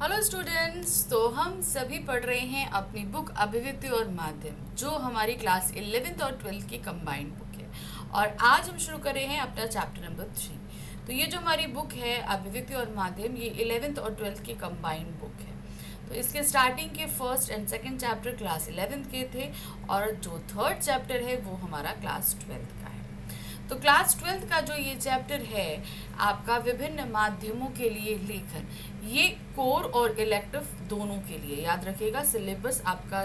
Hello students, तो हम सभी पढ़ रहे हैं अपनी बुक अभिव्यक्ति और माध्यम, जो हमारी क्लास 11th और 12th की कंबाइंड बुक है। और आज हम शुरू कर रहे हैं अपना चैप्टर नंबर 3। तो ये जो हमारी बुक है अभिव्यक्ति और माध्यम, ये 11th और 12th की कंबाइंड बुक है। तो इसके स्टार्टिंग के first and second chapter class 11th के थे, और जो थर्ड चैप्टर है वो हमारा क्लास 12th का है। तो क्लास 12th का जो ये चैप्टर है आपका विभिन्न माध्यमों के लिए लेखन, ये कोर और इलेक्टिव दोनों के लिए याद रखिएगा। सिलेबस आपका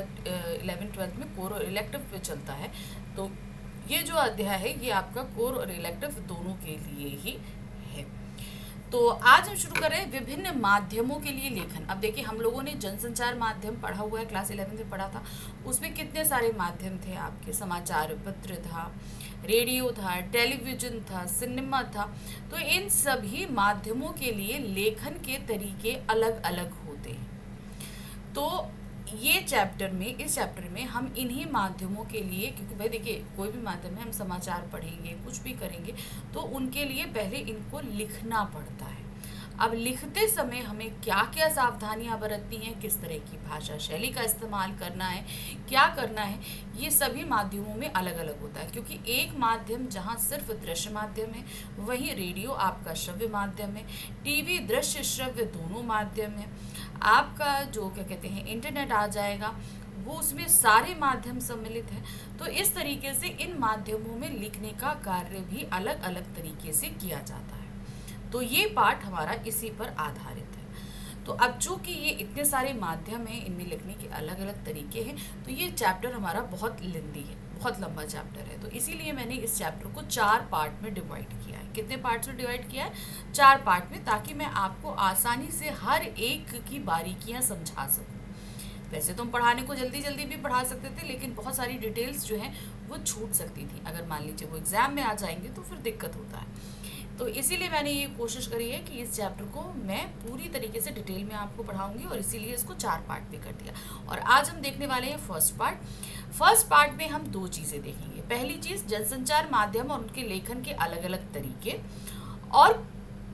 11th-12th में कोर और इलेक्टिव पे चलता है, तो ये जो अध्याय है ये आपका कोर और इलेक्टिव दोनों के लिए ही है। तो आज हम शुरू कर रहे हैं विभिन्न माध्यमों के लिए लेखन। अब देखिए, हम लोगों ने जनसंचार माध्यम पढ़ा हुआ है, क्लास 11th में पढ़ा था। उसमें कितने सारे माध्यम थे आपके, समाचार पत्र था, रेडियो था, टेलीविज़न था, सिनेमा था। तो इन सभी माध्यमों के लिए लेखन के तरीके अलग अलग होते हैं। तो ये इस चैप्टर में हम इन्हीं माध्यमों के लिए, क्योंकि भाई देखिए कोई भी माध्यम में हम समाचार पढ़ेंगे, कुछ भी करेंगे, तो उनके लिए पहले इनको लिखना पड़ता है। अब लिखते समय हमें क्या क्या सावधानियां बरतनी है, किस तरह की भाषा शैली का इस्तेमाल करना है, क्या करना है, ये सभी माध्यमों में अलग अलग होता है। क्योंकि एक माध्यम जहाँ सिर्फ दृश्य माध्यम है, वहीं रेडियो आपका श्रव्य माध्यम है, टीवी दृश्य श्रव्य दोनों माध्यम है, आपका जो क्या कहते हैं इंटरनेट आ जाएगा, वो उसमें सारे माध्यम सम्मिलित हैं। तो इस तरीके से इन माध्यमों में लिखने का कार्य भी अलग अलग तरीके से किया जाता है। तो ये पाठ हमारा इसी पर आधारित है। तो अब चूंकि ये इतने सारे माध्यम हैं, इनमें लिखने के अलग अलग तरीके हैं, तो ये चैप्टर हमारा बहुत लेंदी है, बहुत लंबा चैप्टर है। तो इसीलिए मैंने इस चैप्टर को 4 पार्ट में डिवाइड किया है। कितने पार्ट्स में डिवाइड किया है? 4 पार्ट में, ताकि मैं आपको आसानी से हर एक की बारीकियां समझा सकूं। वैसे तो हम पढ़ाने को जल्दी जल्दी भी पढ़ा सकते थे, लेकिन बहुत सारी डिटेल्स जो हैं वो छूट सकती थी। अगर मान लीजिए वो एग्जाम में आ जाएंगे तो फिर दिक्कत होता है। तो इसीलिए मैंने ये कोशिश करी है कि इस चैप्टर को मैं पूरी तरीके से डिटेल में आपको पढ़ाऊंगी, और इसीलिए इसको 4 पार्ट भी कर दिया। और आज हम देखने वाले हैं फर्स्ट पार्ट में हम 2 चीज़ें देखेंगे। पहली चीज़, जनसंचार माध्यम और उनके लेखन के अलग अलग तरीके, और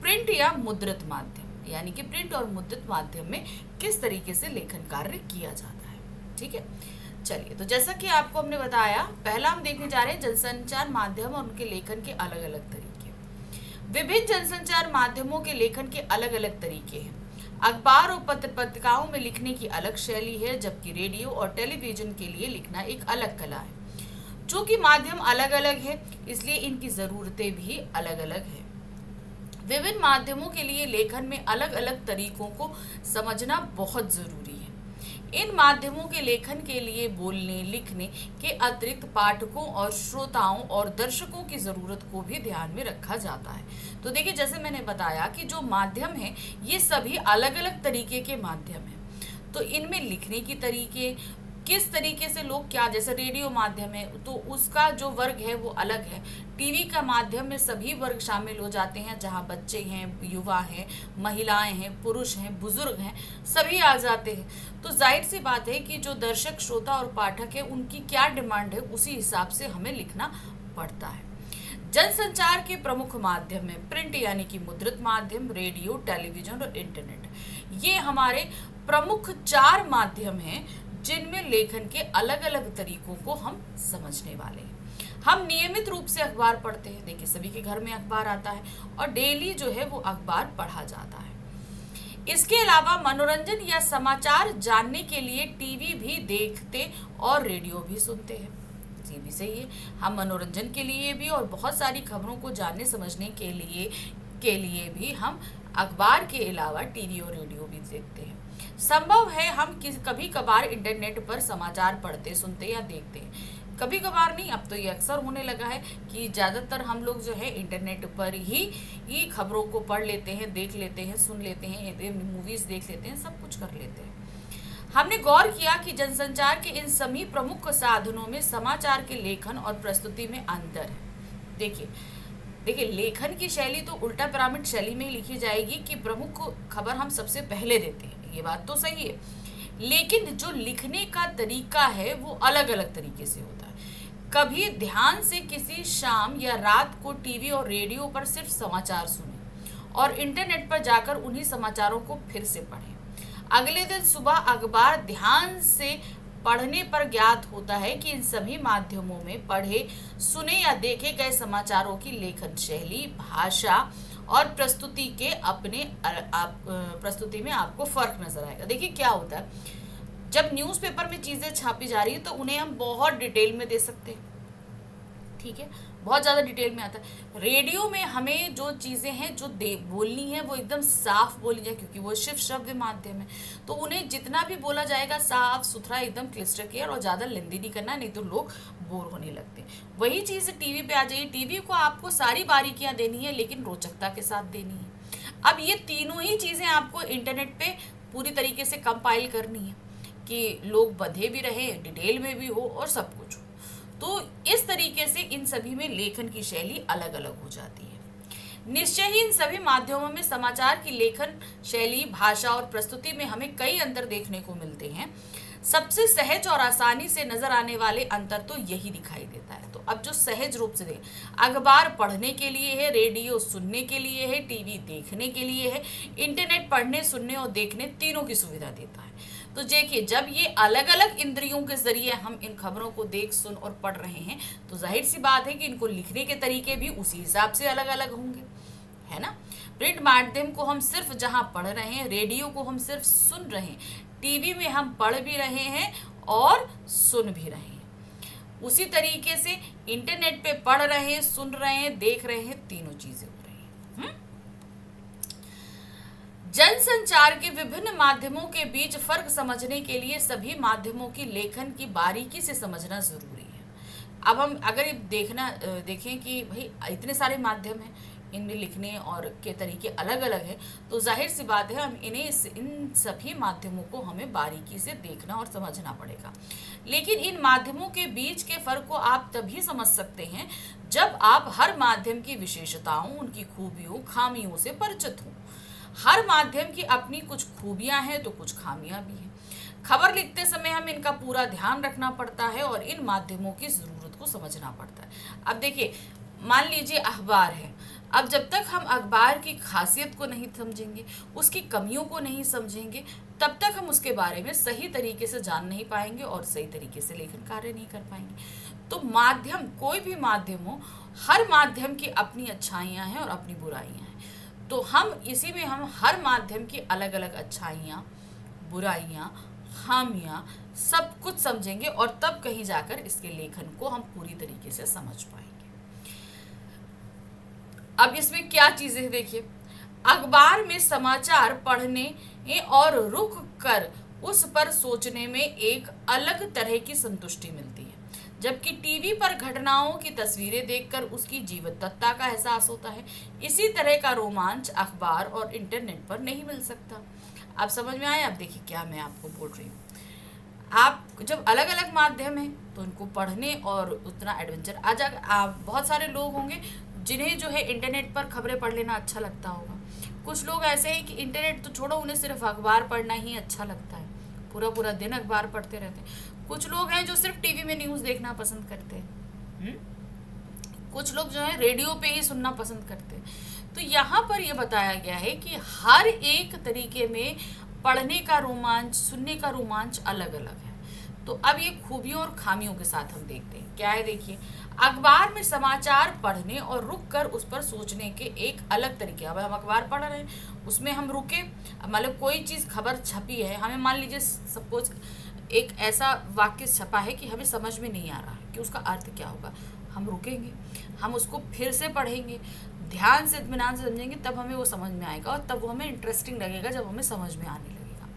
प्रिंट या मुद्रित माध्यम, यानी कि प्रिंट और मुद्रित माध्यम में किस तरीके से लेखन कार्य किया जाता है। ठीक है, चलिए। तो जैसा कि आपको हमने बताया, पहला हम देखने जा रहे हैं जनसंचार माध्यम और उनके लेखन के अलग अलग तरीके। विभिन्न जनसंचार माध्यमों के लेखन के अलग अलग तरीके हैं। अखबार और पत्रिकाओं में लिखने की अलग शैली है, जबकि रेडियो और टेलीविजन के लिए लिखना एक अलग कला है। चूंकि माध्यम अलग अलग है, इसलिए इनकी ज़रूरतें भी अलग अलग है। विभिन्न माध्यमों के लिए लेखन में अलग अलग तरीकों को समझना बहुत ज़रूरी है। इन माध्यमों के लेखन के लिए बोलने लिखने के अतिरिक्त पाठकों और श्रोताओं और दर्शकों की ज़रूरत को भी ध्यान में रखा जाता है। तो देखिए, जैसे मैंने बताया कि जो माध्यम है ये सभी अलग अलग तरीके के माध्यम हैं। तो इनमें लिखने की तरीके, किस तरीके से लोग क्या, जैसे रेडियो माध्यम है तो उसका जो वर्ग है वो अलग है। टीवी का माध्यम में सभी वर्ग शामिल हो जाते हैं, जहाँ बच्चे हैं, युवा हैं, महिलाएं हैं, पुरुष हैं, बुजुर्ग हैं, सभी आ जाते हैं। तो जाहिर सी बात है कि जो दर्शक, श्रोता और पाठक है, उनकी क्या डिमांड है, उसी हिसाब से हमें लिखना पड़ता है। जनसंचार के प्रमुख माध्यम है प्रिंट यानी कि मुद्रित माध्यम, रेडियो, टेलीविजन और इंटरनेट। ये हमारे प्रमुख 4 माध्यम हैं जिनमें लेखन के अलग अलग तरीकों को हम समझने वाले हैं। हम नियमित रूप से अखबार पढ़ते हैं। देखिए, सभी के घर में अखबार आता है और डेली जो है वो अखबार पढ़ा जाता है। इसके अलावा मनोरंजन या समाचार जानने के लिए टीवी भी देखते और रेडियो भी सुनते हैं। ये भी सही है, हम मनोरंजन के लिए भी और बहुत सारी खबरों को जानने समझने के लिए भी हम अखबार के अलावा टीवी और रेडियो भी देखते हैं। संभव है हम कभी कभार इंटरनेट पर समाचार पढ़ते, सुनते या देखते हैं। कभी कभार नहीं, अब तो ये अक्सर होने लगा है कि ज़्यादातर हम लोग जो है इंटरनेट पर ही खबरों को पढ़ लेते हैं, देख लेते हैं, सुन लेते हैं, मूवीज़ देख लेते हैं, सब कुछ कर लेते हैं। हमने गौर किया कि जनसंचार के इन सभी प्रमुख साधनों में समाचार के लेखन और प्रस्तुति में अंतर है। देखिए, लेखन की शैली तो उल्टा पिरामिड शैली में ही लिखी जाएगी कि प्रमुख खबर हम सबसे पहले देते हैं, ये बात तो सही है। लेकिन जो लिखने का तरीका है वो अलग अलग तरीके से होता है। कभी ध्यान से किसी शाम या रात को टीवी और रेडियो पर सिर्फ समाचार सुने और इंटरनेट पर जाकर उन्हीं समाचारों को फिर से पढ़ें। अगले दिन सुबह अखबार ध्यान से पढ़ने पर ज्ञात होता है कि इन सभी माध्यमों में पढ़े, सुने या देखे गए समाचारों की लेखन शैली, भाषा और प्रस्तुति के प्रस्तुति में आपको फर्क नजर आएगा। देखिए क्या होता है, जब न्यूज़पेपर में चीज़ें छापी जा रही है तो उन्हें हम बहुत डिटेल में दे सकते हैं, ठीक है, बहुत ज़्यादा डिटेल में आता है। रेडियो में हमें जो चीज़ें हैं जो बोलनी है वो एकदम साफ बोली जाए, क्योंकि वो सिर्फ श्रव्य माध्यम है, तो उन्हें जितना भी बोला जाएगा साफ सुथरा एकदम क्लिस्टर क्लियर, और ज़्यादा लेंदी नहीं करना, नहीं तो लोग बोर होने लगते हैं। वही चीज़ टीवी पे आ जाइए, टीवी को आपको सारी बारीकियाँ देनी है लेकिन रोचकता के साथ देनी है। अब ये तीनों ही चीज़ें आपको इंटरनेट पे पूरी तरीके से कंपाइल करनी है कि लोग बंधे भी रहें, डिटेल में भी हो और सब कुछ हो। तो इस तरीके से इन सभी में लेखन की शैली अलग अलग हो जाती है। निश्चय ही इन सभी माध्यमों में समाचार की लेखन शैली, भाषा और प्रस्तुति में हमें कई अंतर देखने को मिलते हैं। सबसे सहज और आसानी से नजर आने वाले अंतर तो यही दिखाई देता है। तो अब जो सहज रूप से देखें, अखबार पढ़ने के लिए है, रेडियो सुनने के लिए है, टीवी देखने के लिए है, इंटरनेट पढ़ने, सुनने और देखने तीनों की सुविधा देता है। तो देखिए, जब ये अलग अलग इंद्रियों के जरिए हम इन खबरों को देख, सुन और पढ़ रहे हैं तो जाहिर सी बात है कि इनको लिखने के तरीके भी उसी हिसाब से अलग अलग होंगे, है ना। प्रिंट माध्यम को हम सिर्फ जहां पढ़ रहे हैं, रेडियो को हम सिर्फ सुन रहे हैं, टीवी में हम पढ़ भी रहे हैं और सुन भी रहे हैं। उसी तरीके से इंटरनेट पे पढ़ रहे हैं, सुन रहे हैं, देख रहे हैं, तीनों चीजें हो रही हैं। जनसंचार के विभिन्न माध्यमों के बीच फर्क समझने के लिए सभी माध्यमों की लेखन की बारीकी से समझना जरूरी है। अब हम अगर देखें कि भाई इतने सारे माध्यम हैं, इनमें लिखने और के तरीके अलग अलग हैं, तो जाहिर सी बात है हम इन सभी माध्यमों को हमें बारीकी से देखना और समझना पड़ेगा। लेकिन इन माध्यमों के बीच के फर्क को आप तभी समझ सकते हैं जब आप हर माध्यम की विशेषताओं, उनकी खूबियों, खामियों से परिचित हों। हर माध्यम की अपनी कुछ खूबियां हैं तो कुछ खामियां भी हैं। खबर लिखते समय हम इनका पूरा ध्यान रखना पड़ता है और इन माध्यमों की ज़रूरत को समझना पड़ता है। अब देखिए, मान लीजिए अखबार है, अब जब तक हम अखबार की खासियत को नहीं समझेंगे, उसकी कमियों को नहीं समझेंगे, तब तक हम उसके बारे में सही तरीके से जान नहीं पाएंगे और सही तरीके से लेखन कार्य नहीं कर पाएंगे। तो माध्यम, कोई भी माध्यम हो, हर माध्यम की अपनी अच्छाइयाँ हैं और अपनी बुराइयाँ हैं। तो हम इसी में हम हर माध्यम की अलग अलग अच्छाइयाँ, बुराइयाँ, खामियाँ सब कुछ समझेंगे और तब कहीं जाकर इसके लेखन को हम पूरी तरीके से समझ पाएंगे। अब इसमें क्या चीजें देखिए, अखबार में समाचार पढ़ने और रुक कर उस पर सोचने में एक अलग तरह की संतुष्टि मिलती है, जबकि टीवी पर घटनाओं की तस्वीरें देखकर उसकी जीवंतता का एहसास होता है। इसी तरह का रोमांच अखबार और इंटरनेट पर नहीं मिल सकता। आप समझ में आए? आप देखिए क्या मैं आपको बोल रही हूँ। आप जब अलग अलग माध्यम है तो उनको पढ़ने और उतना एडवेंचर आ जाएगा। आप बहुत सारे लोग होंगे जिन्हें जो है इंटरनेट पर खबरें पढ़ लेना अच्छा लगता होगा। कुछ लोग ऐसे हैं कि इंटरनेट तो छोड़ो, उन्हें सिर्फ अखबार पढ़ना ही अच्छा लगता है, पूरा पूरा दिन अखबार पढ़ते रहते हैं। कुछ लोग हैं जो सिर्फ टीवी में न्यूज़ देखना पसंद करते हैं। कुछ लोग जो है रेडियो पे ही सुनना पसंद करते हैं। तो यहाँ पर यह बताया गया है कि हर एक तरीके में पढ़ने का रोमांच, सुनने का रोमांच अलग अलग है। तो अब ये खूबियों और खामियों के साथ हम देखते हैं क्या है। देखिए, अखबार में समाचार पढ़ने और रुक कर उस पर सोचने के एक अलग तरीके। अब हम अखबार पढ़ रहे हैं, उसमें हम रुके, मतलब कोई चीज़ खबर छपी है, हमें मान लीजिए सपोज एक ऐसा वाक्य छपा है कि हमें समझ में नहीं आ रहा है कि उसका अर्थ क्या होगा। हम रुकेंगे, हम उसको फिर से पढ़ेंगे, ध्यान से इत्मीनान से समझेंगे, तब हमें वो समझ में आएगा और तब वो हमें इंटरेस्टिंग लगेगा जब हमें समझ में आने लगेगा।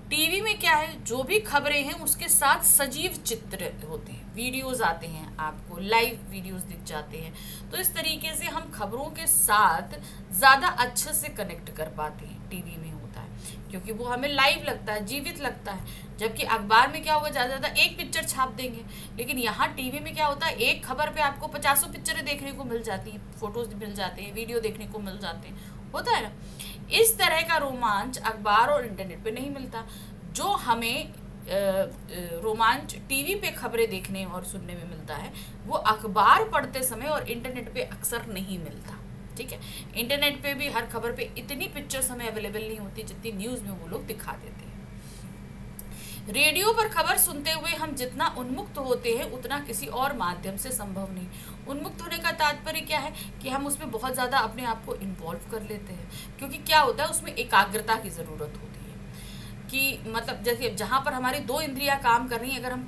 टीवी में क्या है, जो भी खबरें हैं उसके साथ सजीव चित्र होते हैं, वीडियोस आते हैं, आपको लाइव वीडियोस दिख जाते हैं। तो इस तरीके से हम खबरों के साथ ज़्यादा अच्छे से कनेक्ट कर पाते हैं। टीवी में होता है क्योंकि वो हमें लाइव लगता है, जीवित लगता है। जबकि अखबार में क्या होगा, ज़्यादा ज़्यादा एक पिक्चर छाप देंगे, लेकिन यहाँ टीवी में क्या होता है, एक खबर पे आपको 50 पिक्चरें देखने को मिल जाती हैं, फोटोज मिल जाते हैं, वीडियो देखने को मिल जाते हैं, होता है ना। इस तरह का रोमांच अखबार और इंटरनेट पे नहीं मिलता। जो हमें रोमांच टीवी पे खबरें देखने और सुनने में मिलता है, वो अखबार पढ़ते समय और इंटरनेट पे अक्सर नहीं मिलता। ठीक है। इंटरनेट पे भी हर खबर पे इतनी पिक्चर्स हमें अवेलेबल नहीं होती जितनी न्यूज़ में वो लोग दिखा देते हैं। रेडियो पर खबर सुनते हुए हम जितना उन्मुक्त होते हैं उतना किसी और माध्यम से संभव नहीं। उन्मुक्त होने का तात्पर्य क्या है कि हम उसमें बहुत ज़्यादा अपने आप को इन्वॉल्व कर लेते हैं, क्योंकि क्या होता है उसमें एकाग्रता की ज़रूरत होती है कि मतलब जैसे जहाँ पर हमारी दो इंद्रियां काम कर रही हैं, अगर हम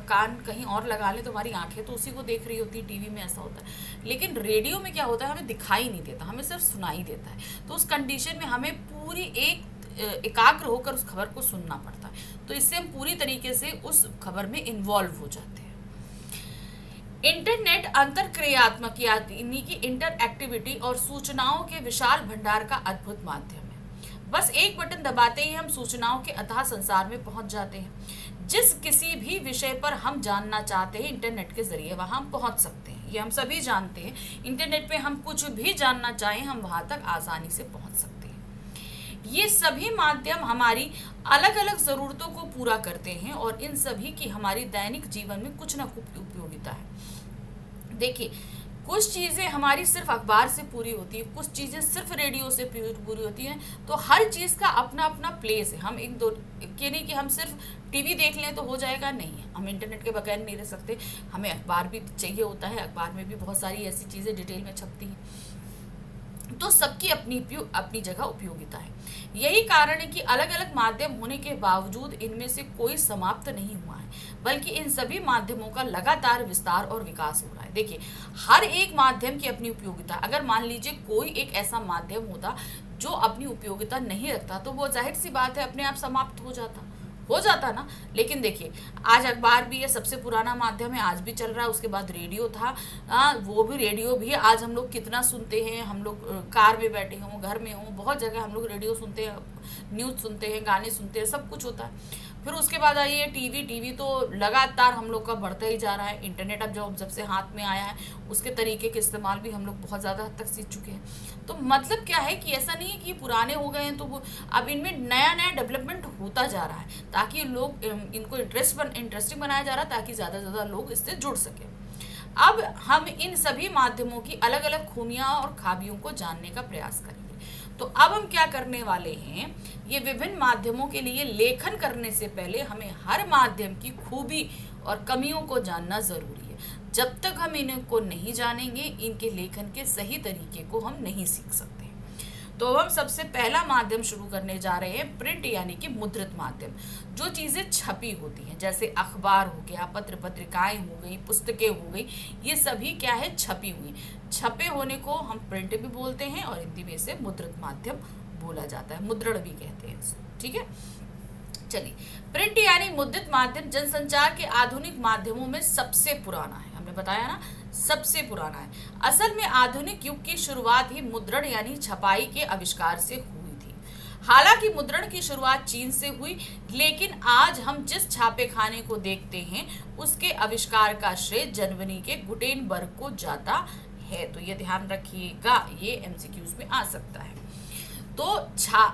कान कहीं और लगा लें तो हमारी आंखें तो उसी को देख रही होती है, टीवी में ऐसा होता है। लेकिन रेडियो में क्या होता है, हमें दिखाई नहीं देता, हमें सिर्फ सुनाई देता है। तो उस कंडीशन में हमें पूरी एकाग्र होकर उस खबर को सुनना पड़ता है। तो इससे हम पूरी तरीके से उस खबर में इन्वॉल्व हो जाते हैं। इंटरनेट अंतरक्रियात्मक यानी कि इंटरएक्टिविटी और सूचनाओं के विशाल भंडार का अद्भुत माध्यम है। बस एक बटन दबाते ही हम सूचनाओं के अथाह संसार में पहुंच जाते हैं। जिस किसी भी विषय पर हम जानना चाहते हैं, इंटरनेट के जरिए वहां हम पहुंच सकते हैं। ये हम सभी जानते हैं। इंटरनेट पे हम कुछ भी जानना चाहें, हम वहां तक आसानी से पहुंच सकते हैं। ये सभी माध्यम हमारी अलग अलग ज़रूरतों को पूरा करते हैं और इन सभी की हमारी दैनिक जीवन में कुछ ना कुछ उपयोगिता है। देखिए, कुछ चीज़ें हमारी सिर्फ अखबार से पूरी होती है, कुछ चीज़ें सिर्फ रेडियो से पूरी होती हैं। तो हर चीज़ का अपना अपना प्लेस है। हम एक दो ये नहीं कि हम सिर्फ टीवी देख लें तो हो जाएगा, नहीं है। हम इंटरनेट के बगैर नहीं रह सकते। हमें अखबार भी चाहिए होता है। अखबार में भी बहुत सारी ऐसी चीज़ें डिटेल में छपती हैं। तो सबकी अपनी जगह उपयोगिता है। यही कारण है कि अलग अलग माध्यम होने के बावजूद इनमें से कोई समाप्त नहीं हुआ है, बल्कि इन सभी माध्यमों का लगातार विस्तार और विकास हो रहा है। देखिए, हर एक माध्यम की अपनी उपयोगिता। अगर मान लीजिए कोई एक ऐसा माध्यम होता जो अपनी उपयोगिता नहीं रखता, तो वो जाहिर सी बात है अपने आप समाप्त हो जाता ना। लेकिन देखिए, आज अखबार भी है, सबसे पुराना माध्यम है, आज भी चल रहा है। उसके बाद रेडियो था, वो भी रेडियो भी आज हम लोग कितना सुनते हैं। हम लोग कार में बैठे हों, घर में हों, बहुत जगह हम लोग रेडियो सुनते हैं, न्यूज़ सुनते हैं, गाने सुनते हैं, सब कुछ होता है। फिर उसके बाद आइए टीवी तो लगातार हम लोग का बढ़ता ही जा रहा है। इंटरनेट अब जब से हाथ में आया है, उसके तरीके के इस्तेमाल भी हम लोग बहुत ज़्यादा हद तक सीख चुके हैं। तो मतलब क्या है कि ऐसा नहीं है कि पुराने हो गए हैं तो वो अब इनमें नया नया डेवलपमेंट होता जा रहा है, ताकि लोग इनको इंटरेस्टिंग बनाया जा रहा है, ताकि ज़्यादा से ज़्यादा लोग इससे जुड़ सकें। अब हम इन सभी माध्यमों की अलग अलग खूबियाँ और खामियों को जानने का प्रयास करेंगे। तो अब हम क्या करने वाले हैं, ये विभिन्न माध्यमों के लिए लेखन करने से पहले हमें हर माध्यम की खूबी और कमियों को जानना ज़रूरी है। जब तक हम इनको नहीं जानेंगे, इनके लेखन के सही तरीके को हम नहीं सीख सकते। तो हम सबसे पहला माध्यम शुरू करने जा रहे हैं, प्रिंट यानी कि मुद्रित माध्यम। जो चीज़ें छपी होती हैं, जैसे अखबार हो गया, पत्र पत्रिकाएं हो गई, पुस्तकें हो गई, ये सभी क्या है, छपी हुई। छपे होने को हम प्रिंट भी बोलते हैं और हिंदी में इसे मुद्रित माध्यम बोला जाता है, मुद्रण भी कहते हैं इसे। ठीक है, चलिए, प्रिंट यानी मुद्रित माध्यम जनसंचार के आधुनिक माध्यमों में सबसे पुराना है। हमने बताया ना, सबसे पुराना है। असल में आधुनिक युग की शुरुआत ही मुद्रण यानी छपाई के आविष्कार से हुई थी। हालांकि मुद्रण की शुरुआत चीन से हुई, लेकिन आज हम जिस छापे खाने को देखते हैं उसके आविष्कार का श्रेय जर्मनी के गुटेनबर्ग को जाता है। तो ये ध्यान रखिएगा, ये एमसीक्यूज में आ सकता है। तो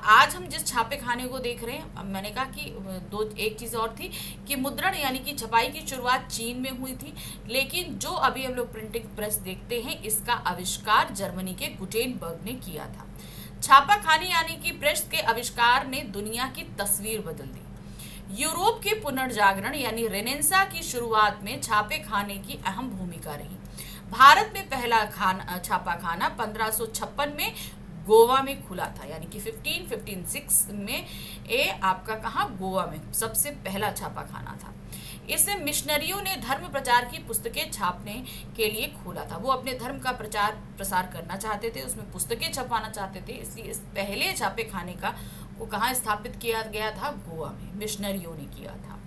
आज हम जिस छापे खाने को देख रहे हैं, अब मैंने कहा कि एक चीज़ और थी कि मुद्रण यानी कि छपाई की शुरुआत चीन में हुई थी, लेकिन जो अभी हम लोग प्रिंटिंग प्रेस देखते हैं इसका आविष्कार जर्मनी के गुटेनबर्ग ने किया था। छापा खाने यानी कि प्रेस के आविष्कार ने दुनिया की तस्वीर बदल दी। यूरोप के पुनर्जागरण यानी रेनेसां की शुरुआत में छापे खाने की अहम भूमिका रही। भारत में पहला छापा खाना 1556 में गोवा में खुला था, यानी कि 1556 में आपका कहाँ, गोवा में सबसे पहला छापा खाना था। इसे मिशनरियों ने धर्म प्रचार की पुस्तकें छापने के लिए खोला था। वो अपने धर्म का प्रचार प्रसार करना चाहते थे, उसमें पुस्तकें छपवाना चाहते थे, इसलिए इस पहले छापे खाने का वो कहाँ स्थापित किया गया था, गोवा में मिशनरियों ने किया था।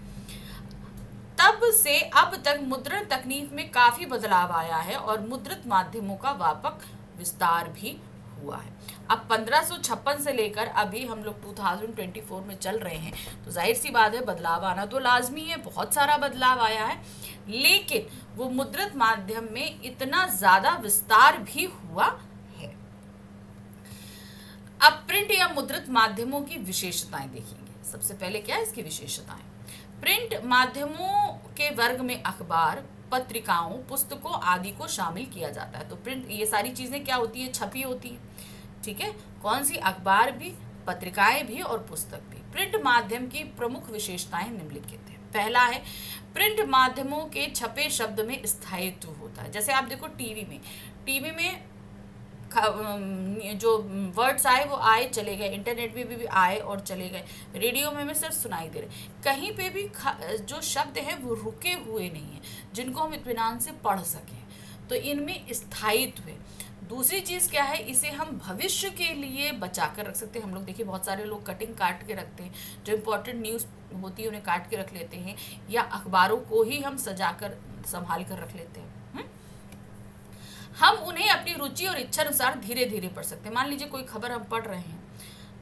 तब से अब तक मुद्रण तकनीक में काफ़ी बदलाव आया है और मुद्रित माध्यमों का व्यापक विस्तार भी हुआ है। अब 1556 से लेकर अभी हम लोग 2024 में चल रहे हैं, तो जाहिर सी बात है बदलाव आना तो लाजमी है, बहुत सारा बदलाव आया है, लेकिन वो मुद्रित माध्यम में इतना ज़्यादा विस्तार भी हुआ है। अब प्रिंट या मुद्रित माध्यमों की विशेषताएं देखेंगे। सबसे पहले क्या है इसकी विशेषताएं। प्रिंट माध्यमों के वर्ग में अखबार, पत्रिकाओं, पुस्तकों आदि को शामिल किया जाता है। तो प्रिंट, ये सारी चीजें क्या होती है, छपी होती है, ठीक है। कौन सी, अखबार भी, पत्रिकाएं भी और पुस्तक भी। प्रिंट माध्यम की प्रमुख विशेषताएं निम्नलिखित है। पहला है, प्रिंट माध्यमों के छपे शब्द में स्थायित्व होता है। जैसे आप देखो टीवी में जो वर्ड्स आए वो आए चले गए, इंटरनेट पे भी आए और चले गए, रेडियो में सिर्फ सुनाई दे रहे, कहीं पे भी जो शब्द हैं वो रुके हुए नहीं हैं जिनको हम इत्मीनान से पढ़ सकें, तो इनमें स्थायित्व है। दूसरी चीज़ क्या है, इसे हम भविष्य के लिए बचा कर रख सकते हैं। हम लोग देखिए बहुत सारे लोग कटिंग काट के रखते हैं, जो इम्पोर्टेंट न्यूज़ होती है उन्हें काट के रख लेते हैं, या अखबारों को ही हम सजा कर संभाल कर रख लेते हैं। हम उन्हें अपनी रुचि और इच्छा अनुसार धीरे धीरे पढ़ सकते हैं। मान लीजिए कोई खबर हम पढ़ रहे हैं,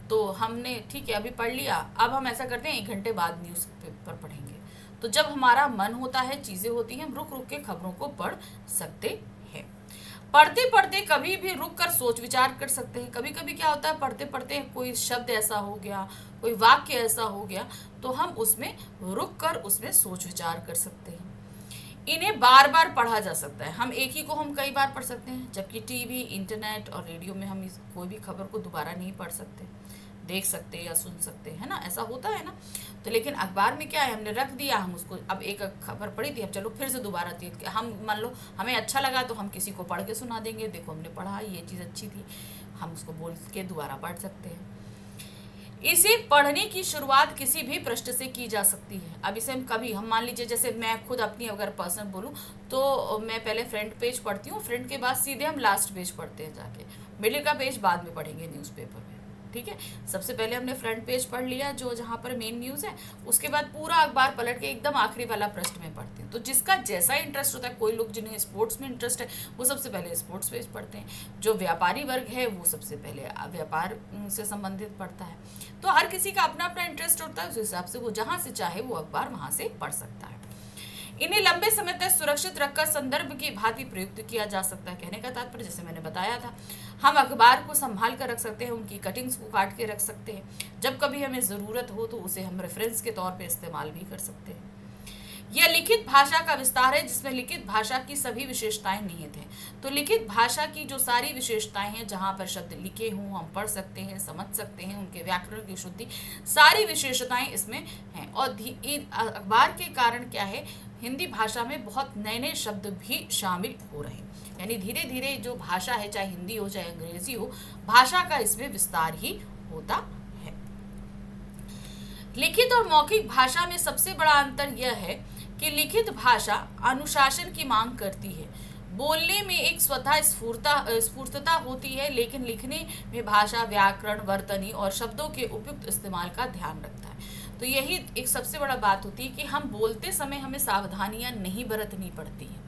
तो हमने ठीक है अभी पढ़ लिया, अब हम ऐसा करते हैं 1 घंटे बाद न्यूज़ पेपर पढ़ेंगे। तो जब हमारा मन होता है, चीज़ें होती हैं, हम रुक रुक के खबरों को पढ़ सकते हैं। पढ़ते पढ़ते कभी भी रुक कर सोच विचार कर सकते हैं। कभी कभी क्या होता है, पढ़ते पढ़ते कोई शब्द ऐसा हो गया, कोई वाक्य ऐसा हो गया, तो हम उसमें रुक कर उसमें सोच विचार कर सकते हैं। इन्हें बार बार पढ़ा जा सकता है। हम एक ही को हम कई बार पढ़ सकते हैं, जबकि टीवी, इंटरनेट और रेडियो में हम कोई भी खबर को दोबारा नहीं पढ़ सकते, देख सकते या सुन सकते हैं ना, ऐसा होता है ना। तो लेकिन अखबार में क्या है, हमने रख दिया, हम उसको अब एक खबर पढ़ी थी, अब चलो फिर से दोबारा देख, हम मान लो हमें अच्छा लगा तो हम किसी को पढ़ के सुना देंगे, देखो हमने पढ़ा, ये चीज़ अच्छी थी, हम उसको बोल के दोबारा पढ़ सकते हैं। इसे पढ़ने की शुरुआत किसी भी पृष्ठ से की जा सकती है। अब इसे हम मान लीजिए, जैसे मैं खुद अपनी अगर पर्सनल बोलूँ तो मैं पहले फ्रंट पेज पढ़ती हूँ, फ्रंट के बाद सीधे हम लास्ट पेज पढ़ते हैं जाके, मिडिल का पेज बाद में पढ़ेंगे न्यूज़पेपर में, ठीक है। सबसे पहले हमने फ्रंट पेज पढ़ लिया जो जहाँ पर मेन न्यूज़ है, उसके बाद पूरा अखबार पलट के एकदम आखिरी वाला पृष्ठ में पढ़ते हैं। तो जिसका जैसा इंटरेस्ट होता है, कोई लोग जिन्हें स्पोर्ट्स में इंटरेस्ट है वो सबसे पहले स्पोर्ट्स पेज पढ़ते हैं, जो व्यापारी वर्ग है वो सबसे पहले व्यापार से संबंधित पढ़ता है। तो हर किसी का अपना अपना इंटरेस्ट होता है, उस हिसाब से वो जहाँ से चाहे वो अखबार वहाँ से पढ़ सकता है। इन्हें लंबे समय तक सुरक्षित रखकर संदर्भ की भांति प्रयुक्त किया जा सकता है। कहने का तात्पर्य, जैसे मैंने बताया था, हम अखबार को संभाल कर रख सकते हैं, उनकी कटिंग्स को काट के रख सकते हैं, जब कभी हमें ज़रूरत हो तो उसे हम रेफरेंस के तौर पे इस्तेमाल भी कर सकते हैं। यह लिखित भाषा का विस्तार है, जिसमें लिखित भाषा की सभी विशेषताएं निहित हैं। तो लिखित भाषा की जो सारी विशेषताएं हैं, जहाँ पर शब्द लिखे हों, हम पढ़ सकते हैं, समझ सकते हैं, उनके व्याकरण की शुद्धि, सारी विशेषताएं इसमें हैं। और अखबार के कारण क्या है, हिंदी भाषा में बहुत नए नए शब्द भी शामिल हो रहे हैं। यानी धीरे धीरे जो भाषा है, चाहे हिंदी हो चाहे अंग्रेजी हो, भाषा का इसमें विस्तार ही होता है। लिखित और मौखिक भाषा में सबसे बड़ा अंतर यह है कि लिखित भाषा अनुशासन की मांग करती है। बोलने में एक स्वतः स्फूर्तता होती है, लेकिन लिखने में भाषा, व्याकरण, वर्तनी और शब्दों के उपयुक्त इस्तेमाल का ध्यान रखता है। तो यही एक सबसे बड़ा बात होती है कि हम बोलते समय हमें सावधानियां नहीं बरतनी पड़ती हैं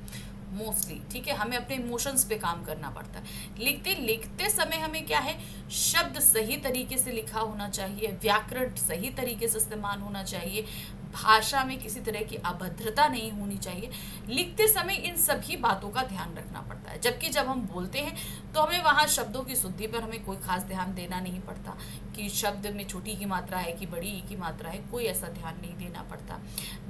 मोस्टली, ठीक है। हमें अपने इमोशंस पे काम करना पड़ता है। लिखते समय हमें क्या है, शब्द सही तरीके से लिखा होना चाहिए, व्याकरण सही तरीके से इस्तेमाल होना चाहिए, भाषा में किसी तरह की अभद्रता नहीं होनी चाहिए। लिखते समय इन सभी बातों का ध्यान रखना पड़ता है, जबकि जब हम बोलते हैं तो हमें वहाँ शब्दों की शुद्धि पर हमें कोई खास ध्यान देना नहीं पड़ता कि शब्द में छोटी की मात्रा है कि बड़ी की मात्रा है, कोई ऐसा ध्यान नहीं देना पड़ता।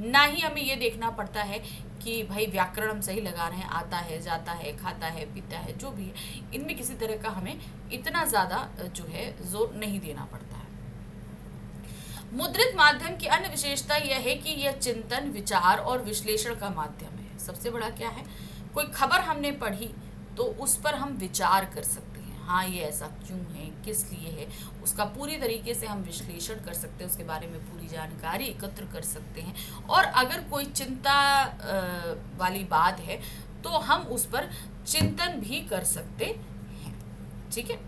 ना ही हमें ये देखना पड़ता है कि भाई व्याकरण हम सही लगा रहे हैं, आता है, जाता है, खाता है, पीता है, जो भी है, इनमें किसी तरह का हमें इतना ज़्यादा जो है जोर नहीं देना पड़ता है। मुद्रित माध्यम की अन्य विशेषता यह है कि यह चिंतन, विचार और विश्लेषण का माध्यम है। सबसे बड़ा क्या है, कोई खबर हमने पढ़ी तो उस पर हम विचार कर सकते हैं, हाँ ये ऐसा क्यों है, किस लिए है, उसका पूरी तरीके से हम विश्लेषण कर सकते हैं, उसके बारे में पूरी जानकारी एकत्र कर सकते हैं। और अगर कोई चिंता वाली बात है तो हम उस पर चिंतन भी कर सकते हैं, ठीक है।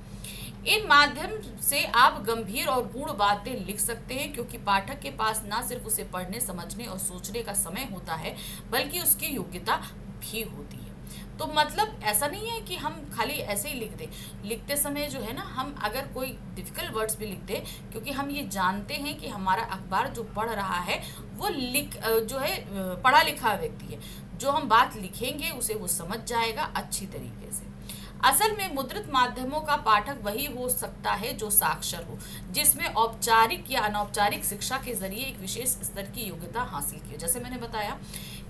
इन माध्यम से आप गंभीर और गूढ़ बातें लिख सकते हैं, क्योंकि पाठक के पास ना सिर्फ उसे पढ़ने, समझने और सोचने का समय होता है, बल्कि उसकी योग्यता भी होती है। तो मतलब ऐसा नहीं है कि हम खाली ऐसे ही लिख दें। लिखते समय जो है ना, हम अगर कोई डिफिकल्ट वर्ड्स भी लिख दें, क्योंकि हम ये जानते हैं कि हमारा अखबार जो पढ़ रहा है वो जो है पढ़ा लिखा व्यक्ति है, जो हम बात लिखेंगे उसे वो समझ जाएगा अच्छी तरीके से। असल में मुद्रित माध्यमों का पाठक वही हो सकता है जो साक्षर हो, जिसमें औपचारिक या अनौपचारिक शिक्षा के जरिए एक विशेष स्तर की योग्यता हासिल की। जैसे मैंने बताया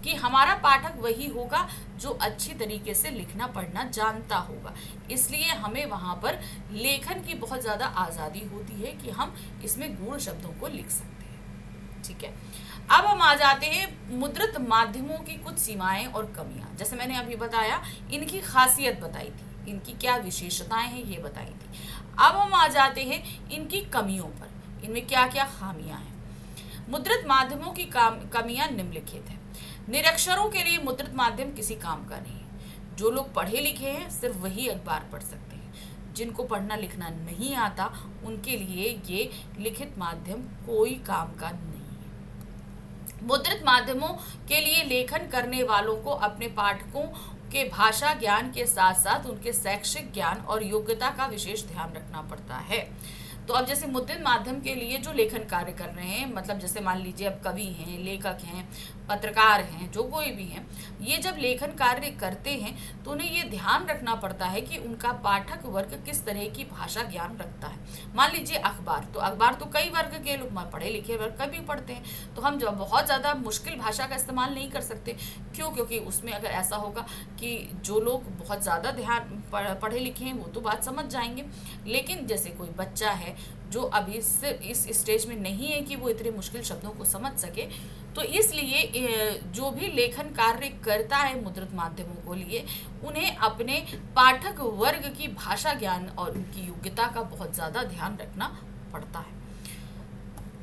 कि हमारा पाठक वही होगा जो अच्छी तरीके से लिखना पढ़ना जानता होगा। इसलिए हमें वहाँ पर लेखन की बहुत ज़्यादा आज़ादी होती है कि हम इसमें गूढ़ शब्दों को लिख सकते हैं। ठीक है, अब हम आ जाते हैं मुद्रित माध्यमों की कुछ सीमाएं और कमियां। जैसे मैंने अभी बताया, इनकी खासियत बताई थी, इनकी क्या विशेषताएं हैं ये बताई थी। अब हम आ जाते हैं इनकी कमियों पर, इनमें क्या क्या खामियां हैं। मुद्रित माध्यमों की कमियां निम्नलिखित है। निरक्षरों के लिए मुद्रित माध्यम किसी काम का नहीं है। जो लोग पढ़े लिखे हैं सिर्फ वही अखबार पढ़ सकते हैं। जिनको पढ़ना लिखना नहीं आता उनके लिए ये लिखित माध्यम कोई काम का नहीं है। मुद्रित माध्यमों के लिए लेखन करने वालों को अपने पाठकों के भाषा ज्ञान के साथ साथ उनके शैक्षिक ज्ञान और योग्यता का विशेष ध्यान रखना पड़ता है। तो अब जैसे मुद्रित माध्यम के लिए जो लेखन कार्य कर रहे हैं, मतलब जैसे मान लीजिए अब कवि हैं, लेखक हैं, पत्रकार हैं, जो कोई भी हैं, ये जब लेखन कार्य करते हैं तो उन्हें ये ध्यान रखना पड़ता है कि उनका पाठक वर्ग किस तरह की भाषा ज्ञान रखता है। मान लीजिए अखबार तो कई वर्ग के लोग, पढ़े लिखे वर्ग का भी पढ़ते हैं, तो हम जो बहुत ज़्यादा मुश्किल भाषा का इस्तेमाल नहीं कर सकते। क्यों? क्योंकि उसमें अगर ऐसा होगा कि जो लोग बहुत ज़्यादा पढ़े लिखे हैं वो तो बात समझ जाएंगे, लेकिन जैसे कोई बच्चा है जो अभी इस स्टेज में नहीं है कि वो इतने मुश्किल शब्दों को समझ सके, तो इसलिए जो भी लेखन कार्य करता है मुद्रित माध्यमों को लिए, उन्हें अपने पाठक वर्ग की भाषा ज्ञान और उनकी योग्यता का बहुत ज़्यादा ध्यान रखना पड़ता है।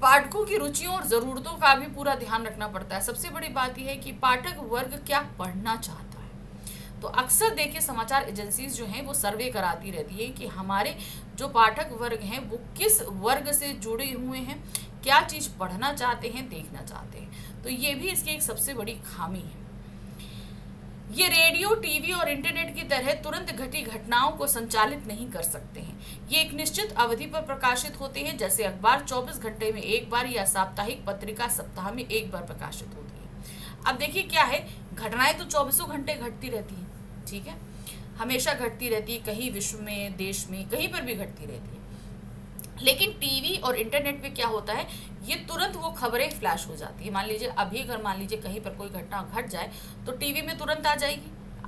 पाठकों की रुचियों और ज़रूरतों का भी पूरा ध्यान रखना पड़ता है। सबसे बड़ी बात यह है कि पाठक वर्ग क्या पढ़ना चाहता है। तो अक्सर देखिए समाचार एजेंसीज जो हैं वो सर्वे कराती रहती है कि हमारे जो पाठक वर्ग हैं वो किस वर्ग से जुड़े हुए हैं, क्या चीज़ पढ़ना चाहते हैं, देखना चाहते हैं। तो ये भी इसकी एक सबसे बड़ी खामी है। ये रेडियो, टीवी और इंटरनेट की तरह तुरंत घटी घटनाओं को संचालित नहीं कर सकते हैं। ये एक निश्चित अवधि पर प्रकाशित होते हैं, जैसे अखबार 24 घंटे में एक बार या साप्ताहिक पत्रिका सप्ताह में एक बार प्रकाशित होती है। अब देखिए क्या है, घटनाएं तो 24 घंटे घटती रहती हैं, ठीक है, हमेशा घटती रहती है, कहीं विश्व में, देश में, कहीं पर भी घटती रहती है। लेकिन टीवी और इंटरनेट पे क्या होता है, ये तुरंत वो खबरें फ्लैश हो जाती है। मान लीजिए अभी अगर मान लीजिए कहीं पर कोई घटना घट जाए तो टीवी में तुरंत आ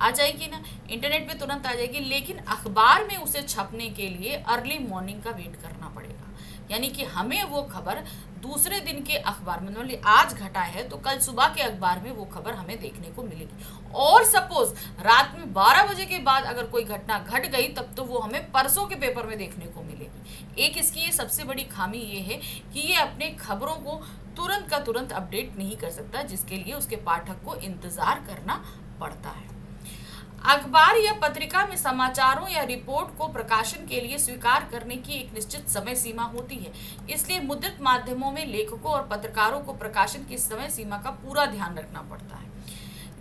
जाएगी ना, इंटरनेट पे तुरंत आ जाएगी, लेकिन अखबार में उसे छपने के लिए अर्ली मॉर्निंग का वेट करना पड़ेगा। यानी कि हमें वो खबर दूसरे दिन के अखबार में, मतलब आज घटा है तो कल सुबह के अखबार में वो खबर हमें देखने को मिलेगी। और सपोज रात में 12 बजे के बाद अगर कोई घटना घट गई तब तो वो हमें परसों के पेपर में देखने को मिलेगी। एक इसकी ये सबसे बड़ी खामी ये है कि ये अपने खबरों को तुरंत का तुरंत अपडेट नहीं कर सकता, जिसके लिए उसके पाठक को इंतजार करना पड़ता है। अखबार या पत्रिका में समाचारों या रिपोर्ट को प्रकाशन के लिए स्वीकार करने की एक निश्चित समय सीमा होती है। इसलिए मुद्रित माध्यमों में लेखकों और पत्रकारों को प्रकाशन की समय सीमा का पूरा ध्यान रखना पड़ता है।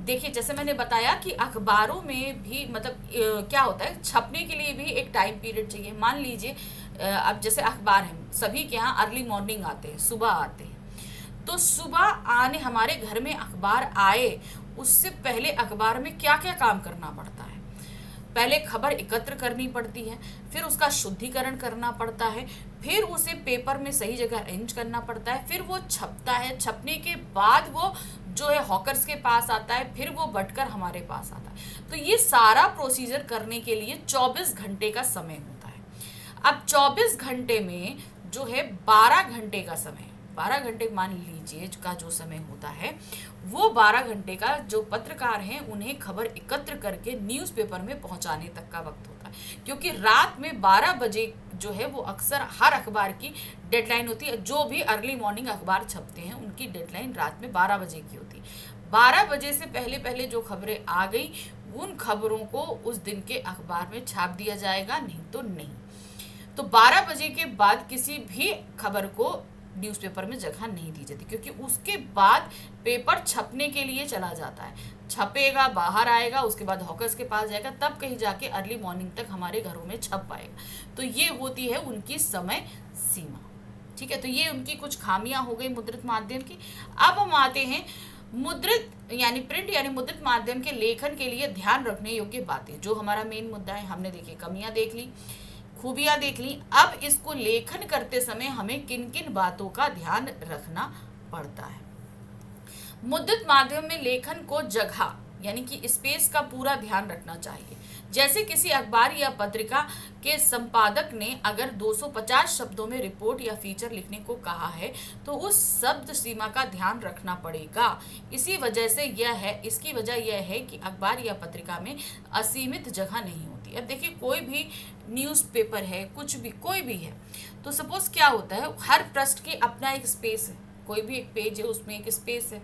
देखिए जैसे मैंने बताया कि अखबारों में भी मतलब क्या होता है, छपने के लिए भी एक टाइम पीरियड चाहिए। मान लीजिए अब जैसे अखबार है, सभी के यहाँ अर्ली मॉर्निंग आते हैं, सुबह आते हैं, तो सुबह आने हमारे घर में अखबार आए उससे पहले अखबार में क्या क्या काम करना पड़ता है। पहले खबर एकत्र करनी पड़ती है, फिर उसका शुद्धिकरण करना पड़ता है, फिर उसे पेपर में सही जगह अरेंज करना पड़ता है, फिर वो छपता है, छपने के बाद वो जो है हॉकर्स के पास आता है, फिर वो बटकर हमारे पास आता है। तो ये सारा प्रोसीजर करने के लिए 24 घंटे का समय होता है। अब 24 घंटे में जो है 12 घंटे का समय, 12 घंटे मान लीजिए का जो समय होता है, वो 12 घंटे का जो पत्रकार हैं उन्हें खबर एकत्र करके न्यूज़पेपर में पहुंचाने तक का वक्त होता है। क्योंकि रात में 12 बजे जो है वो अक्सर हर अखबार की डेडलाइन होती है। जो भी अर्ली मॉर्निंग अखबार छपते हैं उनकी डेडलाइन रात में 12 बजे की होती है। 12 बजे से पहले पहले जो खबरें आ गई उन खबरों को उस दिन के अखबार में छाप दिया जाएगा, नहीं तो नहीं। तो 12 बजे के बाद किसी भी खबर को न्यूज़पेपर में जगह नहीं दी जाती, क्योंकि उसके बाद पेपर छपने के लिए चला जाता है, छपेगा, बाहर आएगा, उसके बाद हॉकर्स के पास जाएगा, तब कहीं जाके अर्ली मॉर्निंग तक हमारे घरों में छप पाएगा। तो ये होती है उनकी समय सीमा, ठीक है। तो ये उनकी कुछ खामियां हो गई मुद्रित माध्यम की। अब हम आते हैं मुद्रित यानी प्रिंट यानी मुद्रित माध्यम के लेखन के लिए ध्यान रखने योग्य बातें। जो हमारा मेन मुद्दा है, हमने देखिए कमियां देख ली, खूबियां देख ली। अब इसको लेखन करते समय हमें किन किन बातों का ध्यान रखना पड़ता है। मुद्रित माध्यम में लेखन को जगह यानी कि स्पेस का पूरा ध्यान रखना चाहिए। जैसे किसी अखबार या पत्रिका के संपादक ने अगर 250 शब्दों में रिपोर्ट या फीचर लिखने को कहा है तो उस शब्द सीमा का ध्यान रखना पड़ेगा। इसकी वजह यह है कि अखबार या पत्रिका में असीमित जगह नहीं होती। अब देखिए, कोई भी न्यूज़पेपर है, कुछ भी कोई भी है, तो सपोज क्या होता है, हर पृष्ठ के अपना एक स्पेस है। कोई भी एक पेज है, उसमें एक स्पेस है।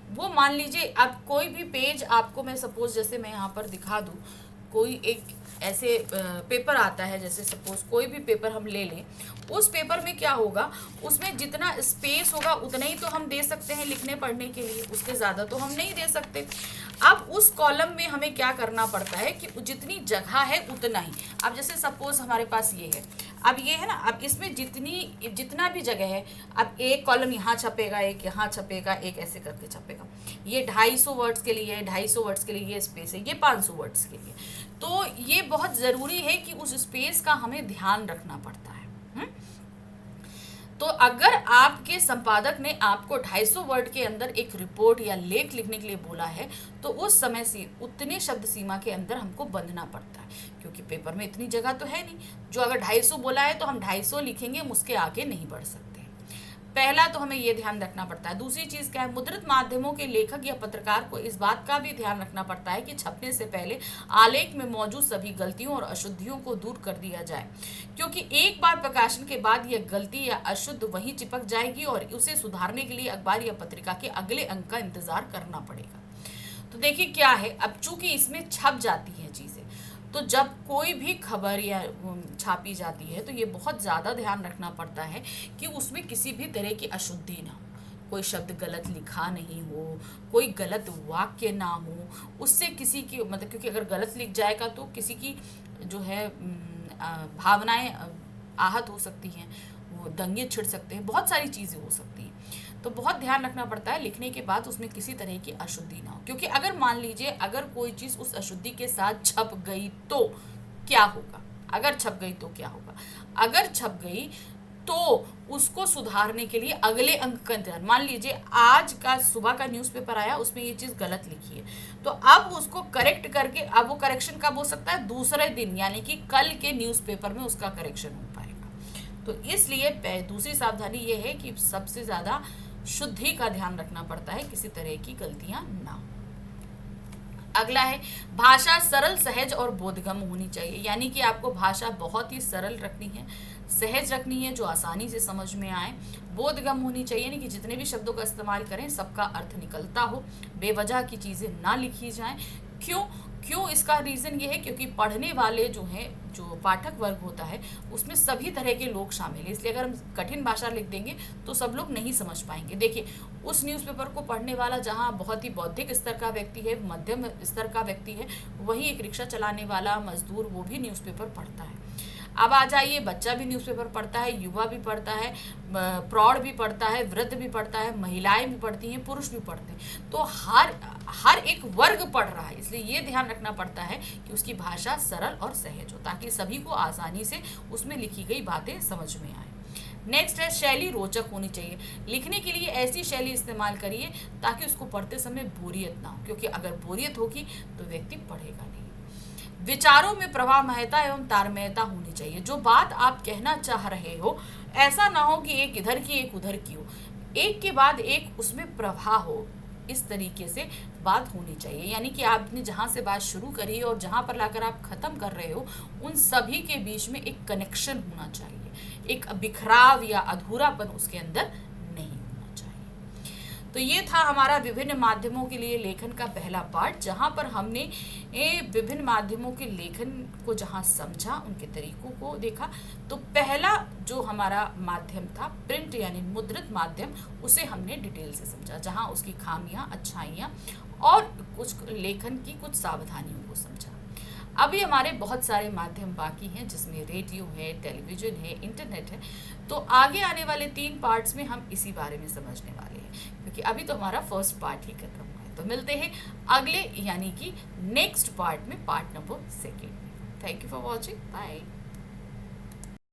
वो मान लीजिए, अब कोई भी पेज आपको मैं सपोज जैसे मैं यहाँ पर दिखा दूँ, कोई एक ऐसे पेपर आता है, जैसे सपोज कोई भी पेपर हम ले लें, उस पेपर में क्या होगा, उसमें जितना स्पेस होगा उतना ही तो हम दे सकते हैं लिखने पढ़ने के लिए, उसके ज़्यादा तो हम नहीं दे सकते। अब उस कॉलम में हमें क्या करना पड़ता है कि जितनी जगह है उतना ही। अब जैसे सपोज हमारे पास ये है, अब ये है ना, अब इसमें जितना भी जगह है, अब एक कॉलम यहाँ छपेगा, एक यहाँ छपेगा, एक ऐसे करके छपेगा। ये 250 वर्ड्स के लिए है, 250 वर्ड्स के लिए ये स्पेस है, ये 500 वर्ड्स के लिए। तो ये बहुत ज़रूरी है कि उस स्पेस का हमें ध्यान रखना पड़ता है। तो अगर आपके संपादक ने आपको 250 वर्ड के अंदर एक रिपोर्ट या लेख लिखने के लिए बोला है, तो उस समय से उतने शब्द सीमा के अंदर हमको बंधना पड़ता है, क्योंकि पेपर में इतनी जगह तो है नहीं। जो अगर 250 बोला है तो हम 250 लिखेंगे, हम उसके आगे नहीं बढ़ सकते। पहला तो हमें ये ध्यान रखना पड़ता है। दूसरी चीज़ क्या है, मुद्रित माध्यमों के लेखक या पत्रकार को इस बात का भी ध्यान रखना पड़ता है कि छपने से पहले आलेख में मौजूद सभी गलतियों और अशुद्धियों को दूर कर दिया जाए, क्योंकि एक बार प्रकाशन के बाद यह गलती या अशुद्ध वहीं चिपक जाएगी और उसे सुधारने के लिए अखबार या पत्रिका के अगले अंक का इंतजार करना पड़ेगा। तो देखिए क्या है, अब चूंकि इसमें छप जाती हैं चीज़ें, तो जब कोई भी खबर या छापी जाती है तो ये बहुत ज़्यादा ध्यान रखना पड़ता है कि उसमें किसी भी तरह की अशुद्धि ना हो, कोई शब्द गलत लिखा नहीं हो, कोई गलत वाक्य ना हो, उससे किसी की मतलब, क्योंकि अगर गलत लिख जाएगा तो किसी की जो है भावनाएं आहत हो सकती हैं, वो दंगे छिड़ सकते हैं, बहुत सारी चीज़ें हो सकती हैं। तो बहुत ध्यान रखना पड़ता है लिखने के बाद उसमें किसी तरह की अशुद्धि ना हो, क्योंकि अगर मान लीजिए अगर कोई चीज़ उस अशुद्धि के साथ छप गई तो क्या होगा, अगर छप गई तो क्या होगा, अगर छप गई तो उसको सुधारने के लिए अगले अंक का इंतजार। मान लीजिए आज का सुबह का न्यूज़पेपर आया, उसमें ये चीज़ गलत लिखी है, तो अब उसको करेक्ट करके, अब वो करेक्शन कब हो सकता है, दूसरे दिन, यानी कि कल के न्यूज़पेपर में उसका करेक्शन हो पाएगा। तो इसलिए दूसरी सावधानी ये है कि सबसे ज़्यादा शुद्धि का ध्यान रखना पड़ता है, किसी तरह की गलतियां ना हो। अगला है, भाषा सरल, सहज और बोधगम्य होनी चाहिए, यानी कि आपको भाषा बहुत ही सरल रखनी है, सहज रखनी है, जो आसानी से समझ में आए। बोधगम्य होनी चाहिए, यानी कि जितने भी शब्दों का इस्तेमाल करें सबका अर्थ निकलता हो, बेवजह की चीज़ें ना लिखी जाएं। क्यों इसका रीज़न ये है, क्योंकि पढ़ने वाले जो हैं, जो पाठक वर्ग होता है, उसमें सभी तरह के लोग शामिल हैं, इसलिए अगर हम कठिन भाषा लिख देंगे तो सब लोग नहीं समझ पाएंगे। देखिए, उस न्यूज़पेपर को पढ़ने वाला जहाँ बहुत ही बौद्धिक स्तर का व्यक्ति है, मध्यम स्तर का व्यक्ति है, वहीं एक रिक्शा चलाने वाला मजदूर वो भी न्यूज़पेपर पढ़ता है। अब आ जाइए, बच्चा भी न्यूज़पेपर पढ़ता है, युवा भी पढ़ता है, प्रौढ़ भी पढ़ता है, वृद्ध भी पढ़ता है, महिलाएं भी पढ़ती हैं, पुरुष भी पढ़ते हैं। तो हर एक वर्ग पढ़ रहा है, इसलिए ये ध्यान रखना पड़ता है कि उसकी भाषा सरल और सहज हो, ताकि सभी को आसानी से उसमें लिखी गई बातें समझ में आए। नेक्स्ट है, शैली रोचक होनी चाहिए। लिखने के लिए ऐसी शैली इस्तेमाल करिए ताकि उसको पढ़ते समय बोरियत ना हो, क्योंकि अगर बोरियत होगी तो व्यक्ति पढ़ेगा नहीं। विचारों में प्रवाहमयता एवं तारमयता होनी चाहिए। जो बात आप कहना चाह रहे हो, ऐसा ना हो कि एक इधर की एक उधर की हो, एक के बाद एक उसमें प्रवाह हो, इस तरीके से बात होनी चाहिए। यानी कि आपने जहाँ से बात शुरू करी और जहाँ पर लाकर आप ख़त्म कर रहे हो, उन सभी के बीच में एक कनेक्शन होना चाहिए, एक बिखराव या अधूरापन उसके अंदर नहीं होना चाहिए। तो ये था हमारा विभिन्न माध्यमों के लिए लेखन का पहला पार्ट, जहाँ पर हमने विभिन्न माध्यमों के लेखन को जहाँ समझा, उनके तरीकों को देखा। तो पहला जो हमारा माध्यम था प्रिंट यानी मुद्रित माध्यम, उसे हमने डिटेल से समझा, जहाँ उसकी खामियां, अच्छाइयाँ और कुछ लेखन की कुछ सावधानियों को समझा। अभी हमारे बहुत सारे माध्यम बाकी हैं, जिसमें रेडियो है, टेलीविज़न है, इंटरनेट है। तो आगे आने वाले 3 पार्ट्स में हम इसी बारे में समझने वाले हैं, क्योंकि अभी तो हमारा फर्स्ट पार्ट ही खत्म हुआ है। तो मिलते हैं अगले यानी कि नेक्स्ट पार्ट में, पार्ट नंबर 2 में। Thank you for watching, bye.